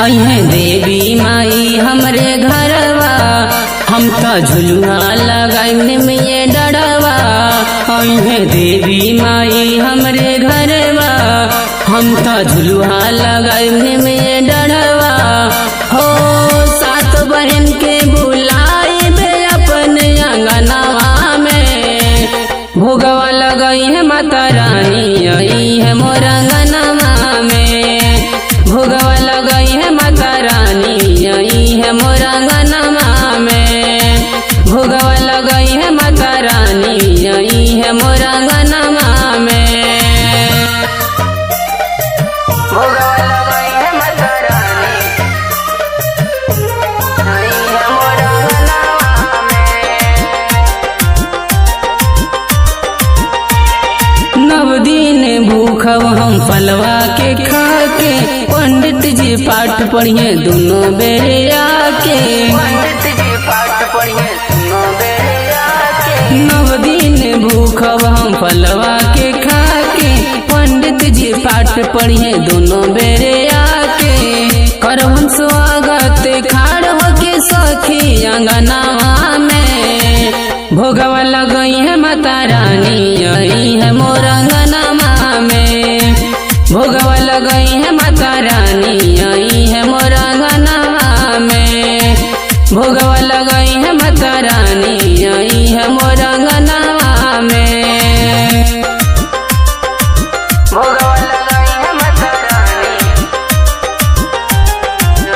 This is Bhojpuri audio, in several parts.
अहे देवी माई हमरे घरवा, हम तो झुलुआ लगाई में ये डरवा। अहे देवी माई हमरे घरवा, हम तो झुलुआ लगाई में ये डरवा। हो सात बहन के बुलाई बे अपने अंगनवा में, भोगवा लगाई है माता रानी आई है मोर अंगनवा में। भोगवा लगाई है माता रानी आई है मोर अंगनवा में। भोगवा लगाई है माता रानी आई है मोर अंगनवा में। भोगवा लगाई है माता रानी आई है मोर अंगनवा में। नव दिन भूखब हम फलवा के खाके, पंडित जी पाठ पढ़िए दोनों बेरे आके। पंडित जी पाठ पढ़िए दोनों बेरे आके। नव दिन भूखब हम फलवा के खाके, पंडित जी पाठ पढ़िए दोनों बेरे आके। कर हम स्वागत खाड़ होके सखी अंगनवा में, भोगवा लगाई है माता रानी आई है मोर अंगनवा में। भोगवा लगाई है माता रानी आई है मोर अंगनवा में। भोगवा लगाई है माता रानी आई है मोर अंगनवा में। भोगवा लगाई है माता रानी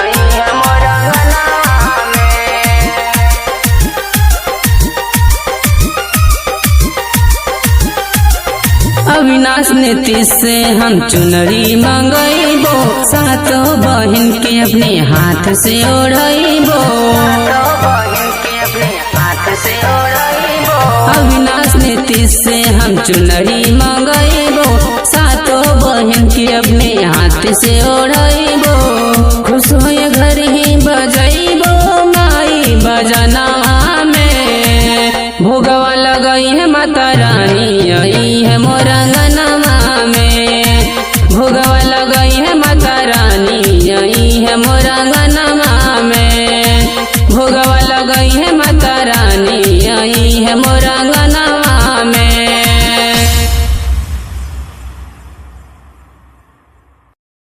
आई है मोर अंगनवा में। अविनाश नीतीश से हम चुनरी मंगैबो, सातों बहन के अपने हाथ से ओढ़ैबो। अविनाश नीतीश से हम चुनरी मंगैबो, सातों बहन के अपने हाथ से ओढ़ैबो। खुश होए घर ही बजैबो माई बजनवा में, भोगवा लगाई है माता रानी आई है मोर अंगनवा में। भोगवा लगाई है माता रानी आई है मोर अंगनवा में। भोगवा लगाई है माता रानी